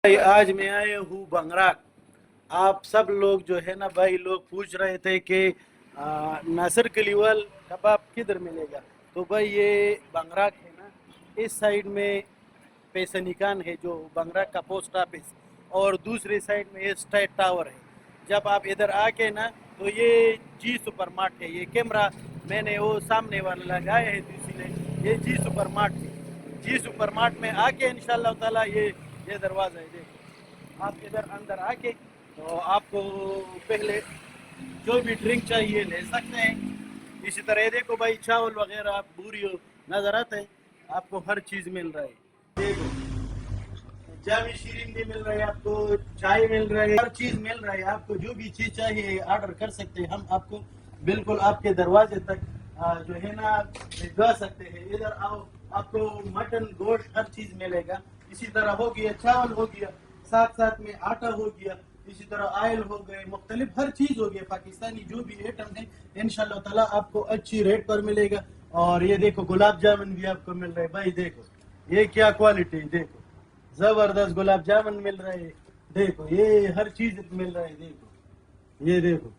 भाई आज मैं आया हूँ बंगराक। आप सब लोग जो है ना भाई लोग पूछ रहे थे कि नासिर कलीवाल कबाब किधर मिलेगा। तो भाई ये बंगराक है ना, इस साइड में पेसनिकान है जो बंगराक का पोस्ट ऑफिस, और दूसरी साइड में ये स्टेट टावर है। जब आप इधर आके ना तो ये जी सुपर मार्ट है। ये कैमरा मैंने वो सामने वाला लगाया है तो इसीलिए ये जी सुपर मार्ट है। जी सुपर मार्ट में आके इंशाल्लाह ताला ये दरवाज़ा है, देखो आप इधर अंदर आके तो आपको पहले जो भी ड्रिंक चाहिए ले सकते हैं। इसी तरह ये देखो भाई चावल वगैरह आप बूरी नजर आते हैं, आपको हर चीज मिल रहा है। देखो जावी शीरीन भी मिल रहा है, आपको चाय मिल रहा है, हर चीज मिल रहा है। आपको जो भी चीज चाहिए ऑर्डर कर सकते हैं, हम आपको बिल्कुल आपके दरवाजे तक जो है ना भिजवा सकते हैं। इधर आओ, आपको मटन गोश्त हर चीज मिलेगा। इसी तरह हो गया चावल हो गया, साथ साथ में आटा हो गया, इसी तरह आयल हो गए, मुख्तलिफ हर चीज हो गया पाकिस्तानी जो भी आइटम है इंशाल्लाह ताला आपको अच्छी रेट पर मिलेगा। और ये देखो गुलाब जामुन भी आपको मिल रहा है भाई, देखो ये क्या क्वालिटी, देखो जबरदस्त गुलाब जामुन मिल रहा है। देखो ये हर चीज मिल रहा है, देखो ये देखो।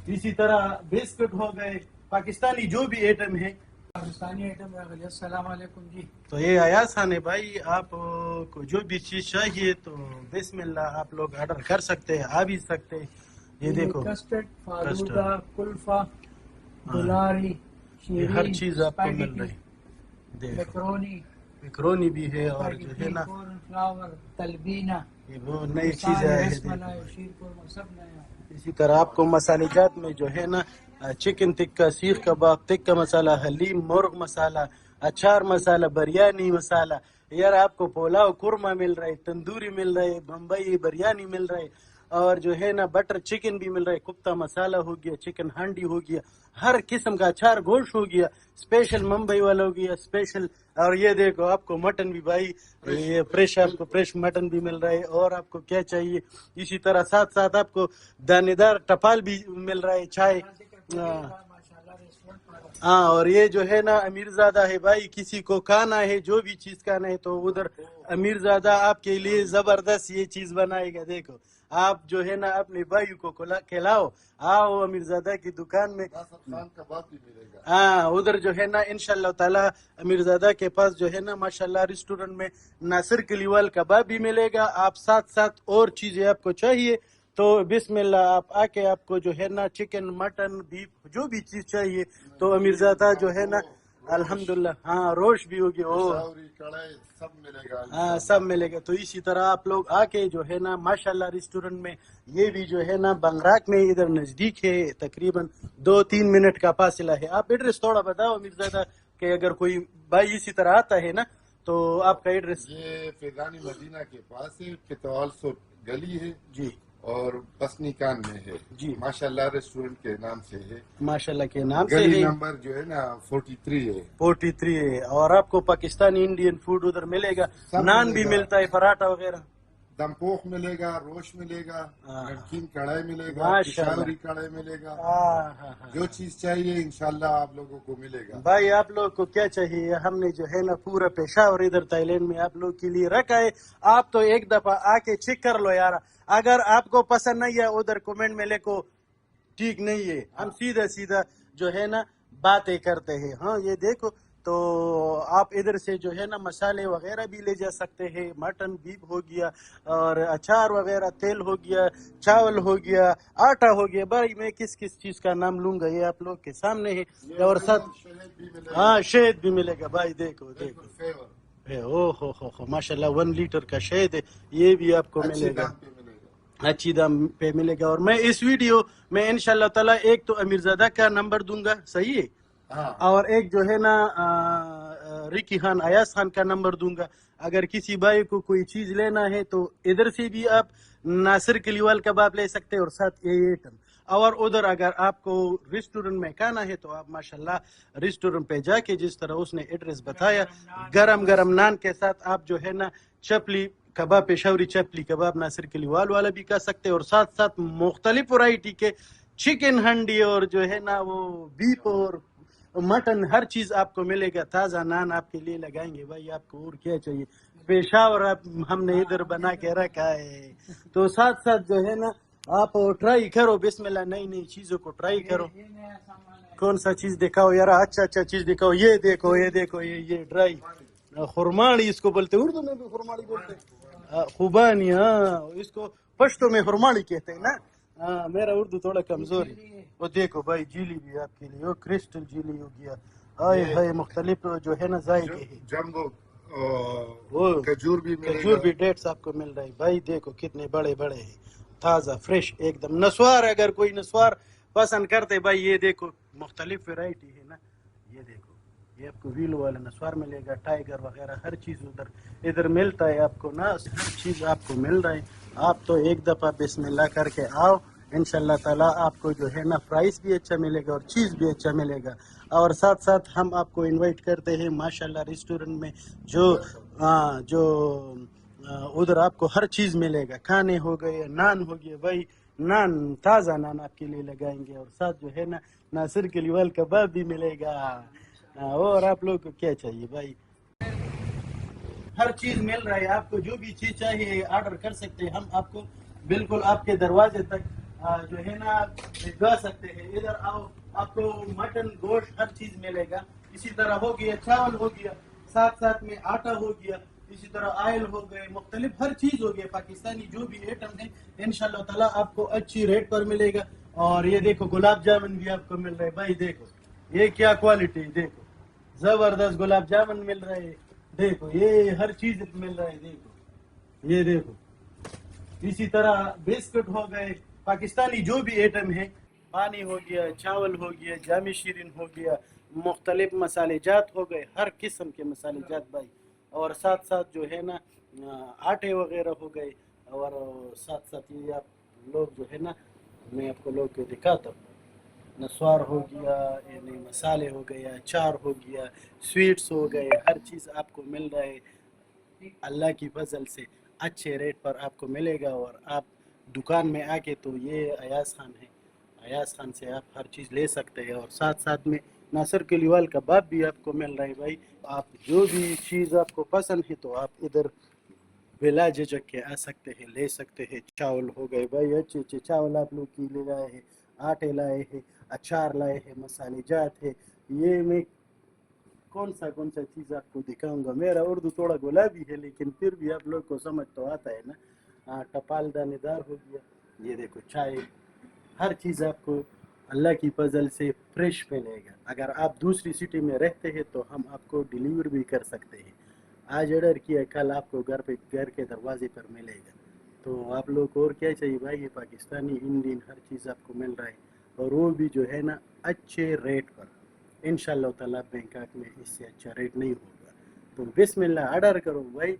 इसी तरह बिस्कुट हो गए, पाकिस्तानी जो भी आइटम है पाकिस्तानी आइटम रख। अस्सलाम वालेकुम जी। तो ये आयास खान है भाई, आप को जो भी चीज चाहिए तो बिस्मिल्लाह आप लोग ऑर्डर कर सकते हैं, आ भी सकते हैं। ये देखो कस्टर्ड, फालूदा, कुल्फा, गुलारी, ये हर शीरीन, चीज आपको मिल रही। देखो मैक्रोनी, मैक्रोनी भी है, और जो है ना फ्लावर, तलबीना, ये वो नई चीज है। रसमलाई, शीरकुरमा, सब नया। इसी तरह आपको मसालेजात में जो है ना चिकन टिक्का, सीख कबाब, टिक्का मसाला, हलीम, मुर्ग मसाला, अचार मसाला, बिरयानी मसाला, यार आपको पुलाव कुरमा मिल रहा है, तंदूरी मिल रहा है, बम्बई बिरयानी मिल रहा है, और जो है ना बटर चिकन भी मिल रहा है, कुफ्ता मसाला हो गया, चिकन हांडी हो गया, हर किस्म का अचार गोश्त हो गया, स्पेशल मुंबई वाला हो गया स्पेशल। और ये देखो आपको मटन भी भाई, ये फ्रेश आपको फ्रेश मटन भी मिल रहा है। और आपको क्या चाहिए, इसी तरह साथ साथ आपको दानेदार टपाल भी मिल रहा है, चाय। हाँ, और ये जो है ना अमीरजादा है भाई, किसी को खाना है जो भी चीज खाना है तो उधर अमीरजादा आपके लिए जबरदस्त ये चीज बनाएगा। देखो आप जो है ना अपने भाई को खिलाओ, आओ अमीरजादा की दुकान में। कबाब भी मिलेगा। हाँ, उधर जो है ना इंशाल्लाह ताला अमीरजादा के पास जो है ना माशाल्लाह रेस्टोरेंट में नासिर कलीवाल कबाब भी मिलेगा। आप साथ साथ और चीजें आपको चाहिए तो बिस्मिल्लाह आप आके आपको जो है ना चिकन मटन बीफ जो भी चीज चाहिए तो अमीरजादा जो है ना अल्हम्दुलिल्लाह, हाँ रोश भी होगी, कढ़ाई सब मिलेगा। हाँ सब मिलेगा। तो इसी तरह आप लोग आके जो है ना माशाल्लाह रेस्टोरेंट में, ये भी जो है ना बंगराक में इधर नजदीक है, तकरीबन 2-3 मिनट का फासला है। आप एड्रेस थोड़ा बताओ अमीरजादा के, अगर कोई भाई इसी तरह आता है ना तो आपका एड्रेस। ये फैजानी मदीना के पास है, पितौल सो गली है जी, और बसनिकान में है जी। माशाल्लाह रेस्टोरेंट के नाम से है, माशाल्लाह के नाम से गली है। नंबर जो है ना 43 है। 43 है। और आपको पाकिस्तानी इंडियन फूड उधर मिलेगा, सब नान भी मिलेगा। मिलता है, पराठा वगैरह, दमपोख मिलेगा, रोश मिलेगा, हाँ। नमकीन कढ़ाई मिलेगा, माशाल्लाह। पिशावरी कढ़ाई मिलेगा। हाँ। जो चीज चाहिए इंशाल्लाह आप लोगों को मिलेगा। भाई आप लोग को क्या चाहिए, हमने जो है ना पूरा पेशावर इधर थाईलैंड में आप लोग के लिए रखा है। आप तो एक दफा आके चेक कर लो यार, अगर आपको पसंद नहीं है उधर कमेंट में लिखो ठीक नहीं है, हम सीधा सीधा जो है ना बातें करते हैं। हाँ ये देखो, तो आप इधर से जो है ना मसाले वगैरह भी ले जा सकते हैं, मटन बीफ हो गया, और अचार वगैरह, तेल हो गया, चावल हो गया, आटा हो गया। भाई मैं किस किस चीज का नाम लूंगा, ये आप लोग के सामने है। और साथ शहद भी मिलेगा। हाँ शहद भी मिलेगा भाई, देखो देखो, फेवर ओ हो माशाल्लाह 1 लीटर का शहद है, ये भी आपको अच्छे मिलेगा, दाम पे मिलेगा। अच्छी दाम पे मिलेगा। और मैं इस वीडियो में इंशाल्लाह ताला एक तो अमीरजादा का नंबर दूंगा, सही है, हाँ। और एक जो है ना रिकी खान अयास खान का नंबर दूंगा। अगर किसी भाई को कोई चीज लेना है तो इधर से भी आप नासिर कलीवाल कबाब ले सकते हैं और साथ ये आइटम। और उधर अगर आपको रेस्टोरेंट में खाना है तो आप माशाल्लाह रेस्टोरेंट पे जाके जिस तरह उसने एड्रेस बताया, गरम गरम नान के साथ आप जो है ना चपली कबाब, पेशावरी चपली कबाब नासिर कलीवाल वाला भी कर सकते हैं, और साथ साथ मुख्तलिफ वैरायटी के चिकन हंडी और जो है ना वो बीफ और मटन हर चीज आपको मिलेगा। ताजा नान आपके लिए लगाएंगे भाई, आपको और क्या चाहिए। पेशावर हमने इधर बना के रखा है. तो साथ साथ जो है ना आप ट्राई करो बिस्मिल्लाह, नई नई चीजों को ट्राई करो. ये नया सामान है. कौन सा चीज दिखाओ यार, अच्छा अच्छा चीज दिखाओ. ये देखो ये देखो, ये ड्राई खुरमाड़ी इसको बोलते हैं, उर्दू में भी खुरमाड़ी बोलते हैं. खुबानी, हाँ इसको पश्तो में खुरमाड़ी कहते हैं ना. हाँ मेरा उर्दू थोड़ा कमजोर है. वो देखो भाई जीली भी आपके लिए, वो क्रिस्टल जीली हो गया. आए हाय मुख्तलिफ जो है ना जायके है. जम्बो वो खजूर भी खजूर भी डेट्स आपको मिल रही भाई. देखो कितने बड़े बड़े हैं, ताज़ा फ्रेश एकदम. नस्वार, अगर कोई नस्वार पसंद करते भाई, ये देखो मुख्तलिफ वैरायटी है ना. ये देखो ये आपको व्हील वाला नस्वार मिलेगा, टाइगर वगैरह हर चीज़ इधर मिलता है आपको ना. हर चीज़ आपको मिल रहा है. आप तो एक दफ़ा बिस्मिल्लाह करके आओ, इंशाल्लाह ताला आपको जो है ना प्राइस भी अच्छा मिलेगा और चीज़ भी अच्छा मिलेगा. और साथ साथ हम आपको इनवाइट करते हैं माशाल्लाह रेस्टोरेंट में, जो उधर आपको हर चीज़ मिलेगा. खाने हो गए, नान हो गए भाई, नान ताज़ा नान आपके लिए लगाएंगे. और साथ जो है ना नासिर कलीवाल कबाब भी मिलेगा. और आप लोग को क्या चाहिए भाई, हर चीज़ मिल रहा है आपको. जो भी चीज़ चाहिए ऑर्डर कर सकते हैं हम आपको, बिल्कुल आपके दरवाजे तक जो है ना भिजवा सकते हैं. इधर आओ, आपको मटन गोश्त हर चीज़ मिलेगा. इसी तरह हो गया चावल हो गया, साथ साथ में आटा हो गया, इसी तरह आयल हो गए, मुख्तलिफ हर चीज़ हो गया पाकिस्तानी जो भी आइटम है इंशाल्लाह ताला आपको अच्छी रेट पर मिलेगा. और ये देखो गुलाब जामुन भी आपको मिल रहे भाई. देखो ये क्या क्वालिटी, देखो जबरदस्त गुलाब जामुन मिल रहे हैं. देखो ये हर चीज मिल रहा है. देखो ये देखो, इसी तरह बिस्कुट हो गए, पाकिस्तानी जो भी आइटम है, पानी हो गया, चावल हो गया, जामी शीरिन हो गया, मुख्तलिफ मसाले जात हो गए, हर किस्म के मसाले जात भाई. और साथ साथ जो है ना आटे वगैरह हो गए. और साथ साथ ये आप लोग जो है ना, मैं आपको लोग को दिखाता हूँ. नस्वार हो गया, यानी मसाले हो गए, अचार हो गया, स्वीट्स हो गए, हर चीज़ आपको मिल रहा है अल्लाह की फजल से. अच्छे रेट पर आपको मिलेगा. और आप दुकान में आके, तो ये अयाज खान है, अयाज खान से आप हर चीज़ ले सकते हैं. और साथ साथ में नासिर कलीवाल कबाब भी आपको मिल रहा है भाई. आप जो भी चीज़ आपको पसंद है तो आप इधर बिला झिझक के आ सकते हैं, ले सकते हैं. चावल हो गए भाई, अच्छे अच्छे चावल आप लोग की ले लाए हैं, आटे लाए हैं, अचार लाए हैं, मसाले जात है. ये मैं कौन सा चीज़ आपको दिखाऊंगा. मेरा उर्दू थोड़ा गुलाबी है लेकिन फिर भी आप लोग को समझ तो आता है ना. टपाल दानेदार हो गया. ये देखो चाय, हर चीज़ आपको अल्लाह की फजल से फ्रेश मिलेगा. अगर आप दूसरी सिटी में रहते हैं तो हम आपको डिलीवर भी कर सकते हैं. आज ऑर्डर किया, कल आपको घर के दरवाजे पर मिलेगा. तो आप लोग को और क्या चाहिए भाई, ये पाकिस्तानी इंडियन हर चीज़ आपको मिल रहा है. और वो भी जो है ना अच्छे रेट पर. इंशाल्लाह ताला बैंकॉक में इससे अच्छा रेट नहीं होगा. तो बिस्मिल्लाह ऑर्डर करो भाई.